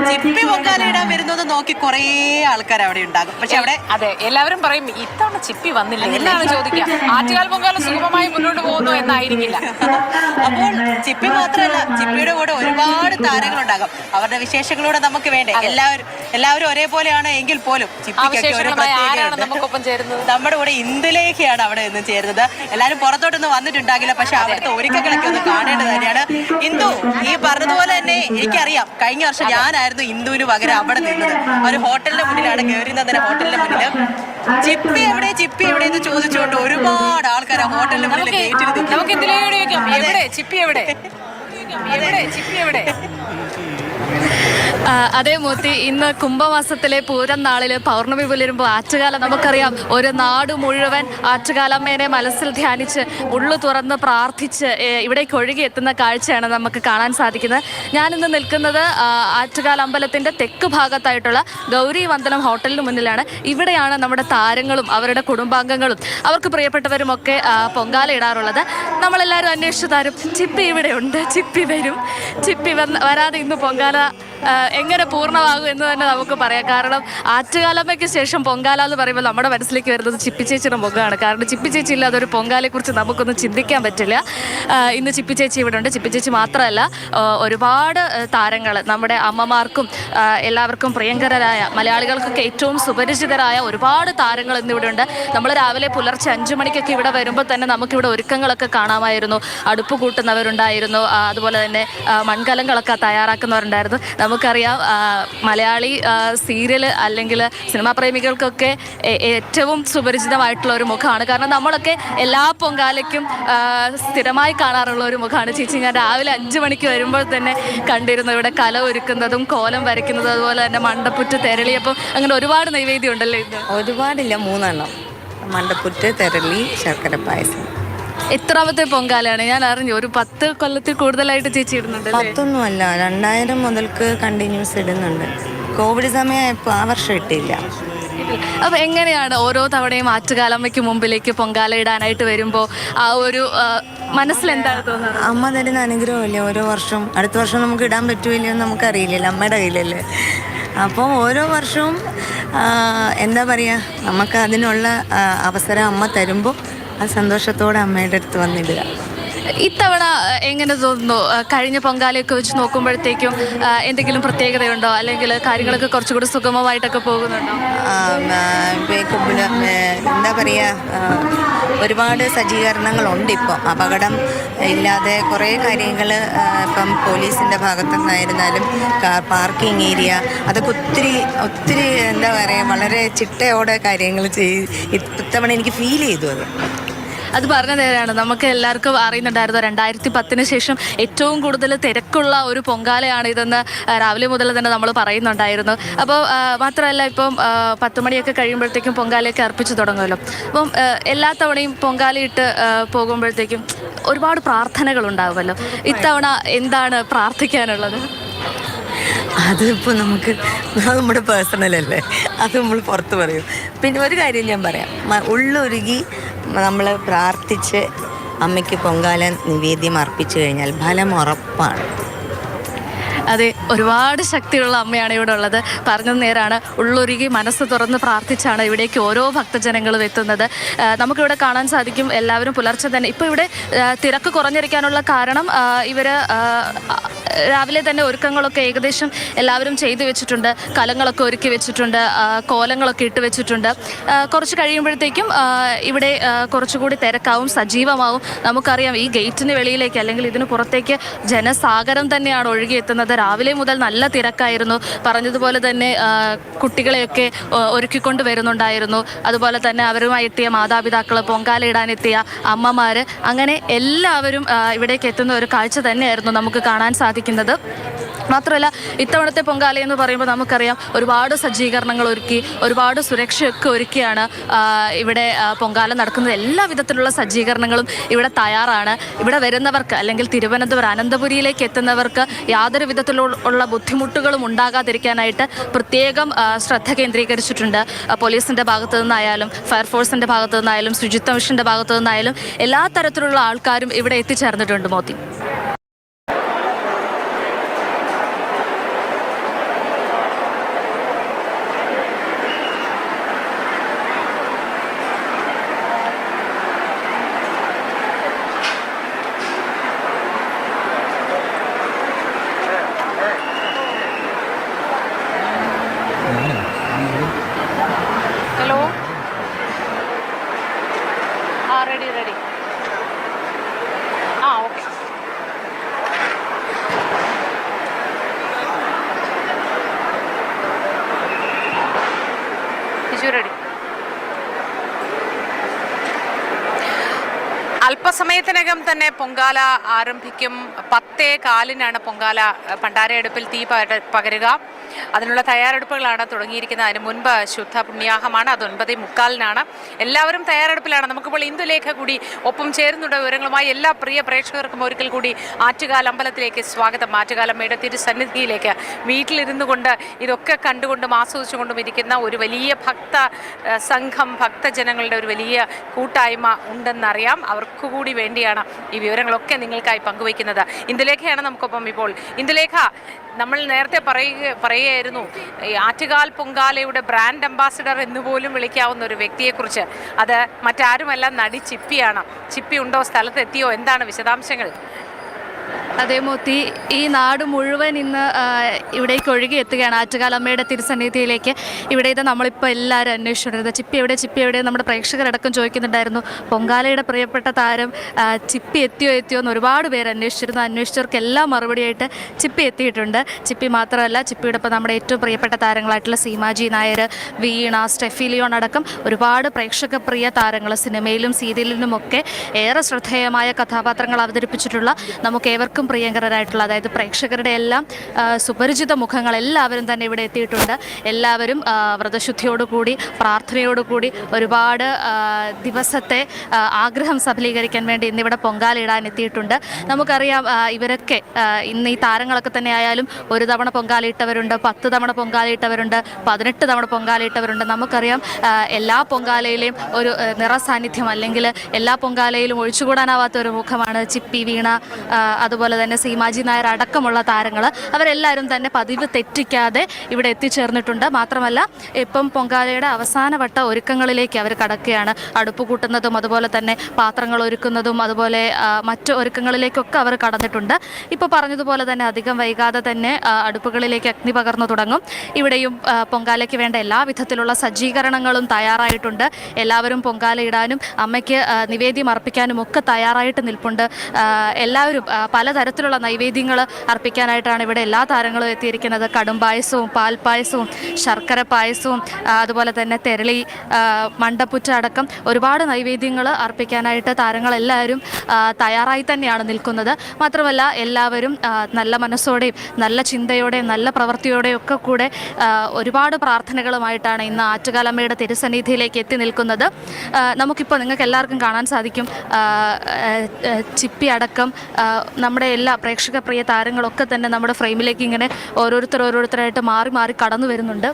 ചിപ്പി പൊങ്കാലയിടാൻ വരുന്നത് നോക്കി കുറേ ആൾക്കാർ അവിടെ ഉണ്ടാകും. പക്ഷെ അവിടെ അതെ, എല്ലാവരും പറയും ഇത്തവണ ചിപ്പി വന്നില്ല, എന്താണ് ചോദിക്കുക. ആറ്റുകാൽ പൊങ്കാല സുഗമമായി മുന്നോട്ട് പോകുന്നു എന്നായിരിക്കില്ല. അപ്പോൾ ചിപ്പി മാത്രമല്ല, ചിപ്പിയുടെ കൂടെ ഒരുപാട് താരങ്ങളുണ്ടാകും. അവരുടെ വിശേഷങ്ങളൂടെ നമുക്ക് വേണ്ടേ. എല്ലാവരും ഒരേപോലെയാണ് എങ്കിൽ പോലും ചിപ്പിക്കൊക്കെ ഒരു നമുക്കൊപ്പം ചേരുന്നത് നമ്മുടെ കൂടെ ഇന്ദുലേഖയാണ് അവിടെ നിന്ന് ചേരുന്നത്. എല്ലാവരും പുറത്തോട്ടൊന്നും വന്നിട്ടുണ്ടാകില്ല, പക്ഷെ അവിടുത്തെ ഒരുക്കങ്ങളൊക്കെ ഒന്ന് കാണേണ്ടത് തന്നെയാണ്. ഇന്ദു, ഈ പറഞ്ഞതുപോലെ തന്നെ എനിക്കറിയാം, കഴിഞ്ഞ വർഷം ഞാനായിരുന്നു ഇന്ദുവിന് പകരം അവിടെ നിന്നത്. ഒരു ഹോട്ടലിന്റെ മുന്നിലാണ്, ഗൗരിനന്ദന ഹോട്ടലിന്റെ മുന്നിൽ. ചിപ്പി എവിടെ എന്ന് ചോദിച്ചുകൊണ്ട് ഒരുപാട് ആൾക്കാർ ആ ഹോട്ടലിന്റെ മുന്നിൽ നമുക്ക് ചിപ്പി എവിടെ ചിപ്പി എവിടെ. അതേ മൂർത്തി, ഇന്ന് കുംഭമാസത്തിലെ പൂരം നാളിൽ പൗർണമി പുലരുമ്പോൾ ആറ്റുകാലം നമുക്കറിയാം ഒരു നാട് മുഴുവൻ ആറ്റുകാലമ്മേനെ മനസ്സിൽ ധ്യാനിച്ച് ഉള്ളു തുറന്ന് പ്രാർത്ഥിച്ച് ഇവിടേക്ക് ഒഴുകി എത്തുന്ന കാഴ്ചയാണ് നമുക്ക് കാണാൻ സാധിക്കുന്നത്. ഞാനിന്ന് നിൽക്കുന്നത് ആറ്റുകാൽ അമ്പലത്തിൻ്റെ തെക്ക് ഭാഗത്തായിട്ടുള്ള ഗൗരി വന്ദനം ഹോട്ടലിന് മുന്നിലാണ്. ഇവിടെയാണ് നമ്മുടെ താരങ്ങളും അവരുടെ കുടുംബാംഗങ്ങളും അവർക്ക് പ്രിയപ്പെട്ടവരുമൊക്കെ പൊങ്കാല ഇടാറുള്ളത്. നമ്മളെല്ലാവരും അന്വേഷിച്ചു തരും, ചിപ്പി ഇവിടെ ഉണ്ട്, ചിപ്പി വരും, ചിപ്പി വരാതെ ഇന്ന് പൊങ്കാല എങ്ങനെ പൂർണ്ണമാകും എന്ന് തന്നെ നമുക്ക് പറയാം. കാരണം ആറ്റുകാലമ്മയ്ക്ക് ശേഷം പൊങ്കാല എന്ന് പറയുമ്പോൾ നമ്മുടെ മനസ്സിലേക്ക് വരുന്നത് ചിപ്പി ചേച്ചിയുടെ മുഖമാണ്. കാരണം ചിപ്പി ചേച്ചി ഇല്ലാതെ ഒരു പൊങ്കാലയെക്കുറിച്ച് നമുക്കൊന്നും ചിന്തിക്കാൻ പറ്റില്ല. ഇന്ന് ചിപ്പി ചേച്ചി ഇവിടെ ഉണ്ട്. ചിപ്പി ചേച്ചി മാത്രമല്ല, ഒരുപാട് താരങ്ങൾ, നമ്മുടെ അമ്മമാർക്കും എല്ലാവർക്കും പ്രിയങ്കരായ, മലയാളികൾക്കൊക്കെ ഏറ്റവും സുപരിചിതരായ ഒരുപാട് താരങ്ങൾ ഇന്നിവിടെ ഉണ്ട്. നമ്മൾ രാവിലെ പുലർച്ചെ 5 മണിക്കൊക്കെ ഇവിടെ വരുമ്പോൾ തന്നെ നമുക്കിവിടെ ഒരുക്കങ്ങളൊക്കെ കാണാമായിരുന്നു. അടുപ്പ് കൂട്ടുന്നവരുണ്ടായിരുന്നു, അതുപോലെ തന്നെ മൺകലങ്ങളൊക്കെ തയ്യാറാക്കുന്നവരുണ്ടായിരുന്നു. നമുക്കറിയാം, മലയാളി സീരിയൽ അല്ലെങ്കിൽ സിനിമാ പ്രേമികൾക്കൊക്കെ ഏറ്റവും സുപരിചിതമായിട്ടുള്ള ഒരു മുഖമാണ്. കാരണം നമ്മളൊക്കെ എല്ലാ പൊങ്കാലയ്ക്കും സ്ഥിരമായി കാണാറുള്ള ഒരു മുഖമാണ് ചേച്ചി. ഞാൻ രാവിലെ 5 മണിക്ക് വരുമ്പോൾ തന്നെ കണ്ടിരുന്നു ഇവിടെ കല ഒരുക്കുന്നതും കോലം വരയ്ക്കുന്നതും, അതുപോലെ തന്നെ മണ്ടപ്പുറ്റ്, തെരളിയപ്പം, അങ്ങനെ ഒരുപാട് നൈവേദ്യം ഉണ്ടല്ലോ ഇന്ന്. ഒരുപാടില്ല, 3 എണ്ണം. മണ്ടപ്പുറ്റ്, തെരളി, ശർക്കര പായസം. എത്രാമത്തെ പൊങ്കാലയാണ്? ഞാൻ അറിഞ്ഞു ഒരു 10 കൊല്ലത്തിൽ കൂടുതലായിട്ട് ചേച്ചി ഇടുന്നുണ്ട്. 10 അല്ല, 2000 മുതൽക്ക് കണ്ടിന്യൂസ് ഇടുന്നുണ്ട്. കോവിഡ് സമയമായപ്പോൾ ആ വർഷം ഇട്ടില്ല. അപ്പൊ എങ്ങനെയാണ് ഓരോ തവണയും ആറ്റുകാലമ്മയ്ക്ക് മുമ്പിലേക്ക് പൊങ്കാല ഇടാനായിട്ട് വരുമ്പോൾ ആ ഒരു മനസ്സിലെന്താണ് തോന്നുന്നത്? അമ്മ തരുന്ന അനുഗ്രഹമല്ലേ ഓരോ വർഷം. അടുത്ത വർഷം നമുക്ക് ഇടാൻ പറ്റുമല്ലോ എന്ന് നമുക്കറിയില്ലല്ലോ, അമ്മയുടെ കയ്യിലല്ലേ. അപ്പോൾ ഓരോ വർഷവും എന്താ പറയുക, നമുക്ക് അതിനുള്ള അവസരം അമ്മ തരുമ്പോൾ ആ സന്തോഷത്തോടെ അമ്മയുടെ അടുത്ത് വന്നിടുക. ഇത്തവണ എങ്ങനെ തോന്നുന്നു? കഴിഞ്ഞ പൊങ്കാലയൊക്കെ വെച്ച് നോക്കുമ്പോഴത്തേക്കും എന്തെങ്കിലും പ്രത്യേകതയുണ്ടോ, അല്ലെങ്കിൽ കാര്യങ്ങളൊക്കെ കുറച്ചുകൂടി സുഗമമായിട്ടൊക്കെ പോകുന്നുണ്ടോ? എന്താ പറയുക, ഒരുപാട് സജ്ജീകരണങ്ങളുണ്ട്. ഇപ്പോൾ അപകടം ഇല്ലാതെ കുറേ കാര്യങ്ങൾ, ഇപ്പം പോലീസിൻ്റെ ഭാഗത്തുനിന്നായിരുന്നാലും പാർക്കിംഗ് ഏരിയ, അതൊക്കെ ഒത്തിരി എന്താ പറയുക, വളരെ ചിട്ടയോടെ കാര്യങ്ങൾ ഇത്തവണ എനിക്ക് ഫീൽ ചെയ്തു. അത് പറഞ്ഞ നേരെയാണ്. നമുക്ക് എല്ലാവർക്കും അറിയുന്നുണ്ടായിരുന്നു 2010 ശേഷം ഏറ്റവും കൂടുതൽ തിരക്കുള്ള ഒരു പൊങ്കാലയാണ് ഇതെന്ന് രാവിലെ മുതൽ തന്നെ നമ്മൾ പറയുന്നുണ്ടായിരുന്നു. അപ്പോൾ മാത്രമല്ല, ഇപ്പം 10 മണിയൊക്കെ കഴിയുമ്പോഴത്തേക്കും പൊങ്കാലയൊക്കെ അർപ്പിച്ചു തുടങ്ങുമല്ലോ. അപ്പം എല്ലാ തവണയും പൊങ്കാലയിട്ട് പോകുമ്പോഴത്തേക്കും ഒരുപാട് പ്രാർത്ഥനകളുണ്ടാവുമല്ലോ. ഇത്തവണ എന്താണ് പ്രാർത്ഥിക്കാനുള്ളത്? അതിപ്പോൾ നമ്മുടെ പേഴ്സണലല്ലേ, അത് നമ്മൾ പുറത്ത് പറയും. പിന്നെ ഒരു കാര്യം ഞാൻ പറയാം, ഉള്ളൊരുകി നമ്മൾ പ്രാർത്ഥിച്ച് അമ്മയ്ക്ക് പൊങ്കാല നിവേദ്യം അർപ്പിച്ചു കഴിഞ്ഞാൽ ഫലം ഉറപ്പാണ്. അതെ, ഒരുപാട് ശക്തിയുള്ള അമ്മയാണ് ഇവിടെ ഉള്ളത്. പറഞ്ഞത് നേരാണ്. ഉള്ളൊരുകി മനസ്സ് തുറന്ന് പ്രാർത്ഥിച്ചാണ് ഇവിടേക്ക് ഓരോ ഭക്തജനങ്ങളും എത്തുന്നത്. നമുക്കിവിടെ കാണാൻ സാധിക്കും, എല്ലാവരും പുലർച്ചെ തന്നെ. ഇപ്പോൾ ഇവിടെ തിരക്ക് കുറഞ്ഞിരിക്കാനുള്ള കാരണം ഇവർ രാവിലെ തന്നെ ഒരുക്കങ്ങളൊക്കെ ഏകദേശം എല്ലാവരും ചെയ്തു വെച്ചിട്ടുണ്ട്. കലങ്ങളൊക്കെ ഒരുക്കി വെച്ചിട്ടുണ്ട്, കോലങ്ങളൊക്കെ ഇട്ട് വെച്ചിട്ടുണ്ട്. കുറച്ച് കഴിയുമ്പോഴത്തേക്കും ഇവിടെ കുറച്ചുകൂടി തിരക്കാവും, സജീവമാവും. നമുക്കറിയാം, ഈ ഗേറ്റിന് വെളിയിലേക്ക് അല്ലെങ്കിൽ ഇതിന് പുറത്തേക്ക് ജനസാഗരം തന്നെയാണ് ഒഴുകിയെത്തുന്നത്. രാവിലെ മുതൽ നല്ല തിരക്കായിരുന്നു. പറഞ്ഞതുപോലെ തന്നെ കുട്ടികളെയൊക്കെ ഒരുക്കിക്കൊണ്ട് വരുന്നുണ്ടായിരുന്നു. അതുപോലെ തന്നെ അവരുമായി എത്തിയ മാതാപിതാക്കൾ, പൊങ്കാല ഇടാനെത്തിയ അമ്മമാർ, അങ്ങനെ എല്ലാവരും ഇവിടേക്ക് എത്തുന്ന ഒരു കാഴ്ച തന്നെയായിരുന്നു നമുക്ക് കാണാൻ സാധിക്കുന്നത്. മാത്രമല്ല, ഇത്തവണത്തെ പൊങ്കാല എന്ന് പറയുമ്പോൾ നമുക്കറിയാം, ഒരുപാട് സജ്ജീകരണങ്ങൾ ഒരുക്കി, ഒരുപാട് സുരക്ഷയൊക്കെ ഒരുക്കിയാണ് ഇവിടെ പൊങ്കാല നടക്കുന്നത്. എല്ലാ വിധത്തിലുള്ള സജ്ജീകരണങ്ങളും ഇവിടെ തയ്യാറാണ്. ഇവിടെ വരുന്നവർക്ക്, അല്ലെങ്കിൽ തിരുവനന്തപുരം അനന്തപുരിയിലേക്ക് എത്തുന്നവർക്ക് യാതൊരു വിധത്തിലുള്ള ബുദ്ധിമുട്ടുകളും ഉണ്ടാകാതിരിക്കാനായിട്ട് പ്രത്യേകം ശ്രദ്ധ കേന്ദ്രീകരിച്ചിട്ടുണ്ട്. പോലീസിൻ്റെ ഭാഗത്തു നിന്നായാലും, ഫയർഫോഴ്സിൻ്റെ ഭാഗത്തു നിന്നായാലും, ശുചിത്വ മിഷൻ്റെ ഭാഗത്തു നിന്നായാലും എല്ലാ തരത്തിലുള്ള ആൾക്കാരും ഇവിടെ എത്തിച്ചേർന്നിട്ടുണ്ട്. മോത്തി. You ready? അല്പസമയത്തിനകം തന്നെ പൊങ്കാല ആരംഭിക്കും. 10:15 പൊങ്കാല പണ്ടാരയടുപ്പിൽ തീ പകരുക. അതിനുള്ള തയ്യാറെടുപ്പുകളാണ് തുടങ്ങിയിരിക്കുന്നത്. അതിന് മുൻപ് ശുദ്ധ പുണ്യാഹമാണ്. അത് 9:45 എല്ലാവരും തയ്യാറെടുപ്പിലാണ്. നമുക്കിപ്പോൾ ഇന്ദുലേഖ കൂടി ഒപ്പം ചേരുന്നുണ്ട് വിവരങ്ങളുമായി. എല്ലാ പ്രിയ പ്രേക്ഷകർക്കും ഒരിക്കൽ കൂടി ആറ്റുകാൽ അമ്പലത്തിലേക്ക് സ്വാഗതം. ആറ്റുകാലമ്മയുടെ തിരുസന്നിധിയിലേക്ക് വീട്ടിലിരുന്നു കൊണ്ട് ഇതൊക്കെ കണ്ടുകൊണ്ടും ആസ്വദിച്ചുകൊണ്ടും ഇരിക്കുന്ന ഒരു വലിയ സംഘം ഭക്തജനങ്ങളുടെ ഒരു വലിയ കൂട്ടായ്മ ഉണ്ടെന്നറിയാം. അവർക്കുകൂടി വേണ്ടിയാണ് ഈ വിവരങ്ങളൊക്കെ നിങ്ങൾക്കായി പങ്കുവയ്ക്കുന്നത്. ഇന്ദുലേഖയാണ് നമുക്കൊപ്പം ഇപ്പോൾ. ഇന്ദുലേഖ, നമ്മൾ നേരത്തെ പറയുകയായിരുന്നു ഈ ആറ്റുകാൽ പൊങ്കാലയുടെ ബ്രാൻഡ് അംബാസിഡർ എന്ന് പോലും വിളിക്കാവുന്ന ഒരു വ്യക്തിയെക്കുറിച്ച്. അത് മറ്റാരുമല്ല, നടി ചിപ്പിയാണ്. ചിപ്പി ഉണ്ടോ? സ്ഥലത്തെത്തിയോ? എന്താണ് വിശദാംശങ്ങൾ? അതേ മോത്തി, ഈ നാട് മുഴുവൻ ഇന്ന് ഇവിടേക്ക് ഒഴുകി എത്തുകയാണ് ആറ്റുകാലമ്മയുടെ തിരുസന്നിധിയിലേക്ക്. ഇവിടെ ഇത് നമ്മളിപ്പോൾ എല്ലാവരും അന്വേഷിച്ചിട്ടുള്ളത് ചിപ്പി എവിടെ, ചിപ്പി എവിടെ, നമ്മുടെ പ്രേക്ഷകരടക്കം ചോദിക്കുന്നുണ്ടായിരുന്നു. പൊങ്കാലയുടെ പ്രിയപ്പെട്ട താരം ചിപ്പി എത്തിയോ എന്ന് ഒരുപാട് പേര് അന്വേഷിച്ചിരുന്നു. അന്വേഷിച്ചവർക്കെല്ലാം മറുപടിയായിട്ട് ചിപ്പി എത്തിയിട്ടുണ്ട്. ചിപ്പി മാത്രമല്ല, ചിപ്പിയുടെ ഇപ്പോൾ നമ്മുടെ ഏറ്റവും പ്രിയപ്പെട്ട താരങ്ങളായിട്ടുള്ള സീമാജി നായർ, വീണ, സ്റ്റെഫി ലിയോൺ അടക്കം ഒരുപാട് പ്രേക്ഷക പ്രിയ താരങ്ങൾ സിനിമയിലും സീരിയലിലുമൊക്കെ ഏറെ ശ്രദ്ധേയമായ കഥാപാത്രങ്ങൾ അവതരിപ്പിച്ചിട്ടുള്ള നമുക്ക് ഏവർക്കും പ്രിയങ്കരായിട്ടുള്ള, അതായത് പ്രേക്ഷകരുടെ എല്ലാം സുപരിചിത മുഖങ്ങൾ എല്ലാവരും തന്നെ ഇവിടെ എത്തിയിട്ടുണ്ട്. എല്ലാവരും വ്രതശുദ്ധിയോടുകൂടി പ്രാർത്ഥനയോടുകൂടി ഒരുപാട് ദിവസത്തെ ആഗ്രഹം സഫലീകരിക്കാൻ വേണ്ടി ഇന്നിവിടെ പൊങ്കാല ഇടാൻ എത്തിയിട്ടുണ്ട്. നമുക്കറിയാം ഇവരൊക്കെ ഇന്ന് ഈ താരങ്ങളൊക്കെ തന്നെ ആയാലും ഒരു തവണ പൊങ്കാലയിട്ടവരുണ്ട്, 10 തവണ പൊങ്കാലയിട്ടവരുണ്ട്, 18 തവണ പൊങ്കാലയിട്ടവരുണ്ട്. നമുക്കറിയാം എല്ലാ പൊങ്കാലയിലെയും ഒരു നിറസാന്നിധ്യം, അല്ലെങ്കിൽ എല്ലാ പൊങ്കാലയിലും ഒഴിച്ചുകൂടാനാവാത്ത ഒരു മുഖമാണ് ചിപ്പി, വീണ, അതുപോലെ തന്നെ സീമാജി നായർ അടക്കമുള്ള താരങ്ങൾ. അവരെല്ലാവരും തന്നെ പതിവ് തെറ്റിക്കാതെ ഇവിടെ എത്തിച്ചേർന്നിട്ടുണ്ട്. മാത്രമല്ല ഇപ്പം പൊങ്കാലയുടെ അവസാനവട്ട ഒരുക്കങ്ങളിലേക്ക് അവർ കടക്കുകയാണ്. അടുപ്പ് കൂട്ടുന്നതും അതുപോലെ തന്നെ പാത്രങ്ങൾ ഒരുക്കുന്നതും അതുപോലെ മറ്റു ഒരുക്കങ്ങളിലേക്കൊക്കെ അവർ കടന്നിട്ടുണ്ട്. ഇപ്പോൾ പറഞ്ഞതുപോലെ തന്നെ അധികം വൈകാതെ തന്നെ അടുപ്പുകളിലേക്ക് അഗ്നി പകർന്നു തുടങ്ങും. ഇവിടെയും പൊങ്കാലയ്ക്ക് വേണ്ട എല്ലാ വിധത്തിലുള്ള സജ്ജീകരണങ്ങളും തയ്യാറായിട്ടുണ്ട്. എല്ലാവരും പൊങ്കാല ഇടാനും അമ്മയ്ക്ക് നിവേദ്യം അർപ്പിക്കാനും ഒക്കെ തയ്യാറായിട്ട് നിൽപ്പുണ്ട്. എല്ലാവരും പലതരത്തിലുള്ള നൈവേദ്യങ്ങൾ അർപ്പിക്കാനായിട്ടാണ് ഇവിടെ എല്ലാ താരങ്ങളും എത്തിയിരിക്കുന്നത്. കടും പായസവും പാൽപ്പായസവും ശർക്കര പായസവും അതുപോലെ തന്നെ തെരളി, മണ്ടപ്പുറ്റ അടക്കം ഒരുപാട് നൈവേദ്യങ്ങൾ അർപ്പിക്കാനായിട്ട് താരങ്ങളെല്ലാവരും തയ്യാറായി തന്നെയാണ് നിൽക്കുന്നത്. മാത്രമല്ല എല്ലാവരും നല്ല മനസ്സോടെയും നല്ല ചിന്തയോടെയും നല്ല പ്രവൃത്തിയോടെയും ഒക്കെ കൂടെ ഒരുപാട് പ്രാർത്ഥനകളുമായിട്ടാണ് ഇന്ന് ആറ്റുകാലമ്മയുടെ തിരുസന്നിധിയിലേക്ക് എത്തി നിൽക്കുന്നത്. നമുക്കിപ്പോൾ നിങ്ങൾക്ക് എല്ലാവർക്കും കാണാൻ സാധിക്കും ചിപ്പി അടക്കം നമ്മുടെ എല്ലാ പ്രേക്ഷക പ്രിയ താരങ്ങളൊക്കെ തന്നെ നമ്മുടെ ഫ്രെയിമിലേക്ക് ഇങ്ങനെ ഓരോരുത്തരായിട്ട് മാറി കടന്നു വരുന്നുണ്ട്.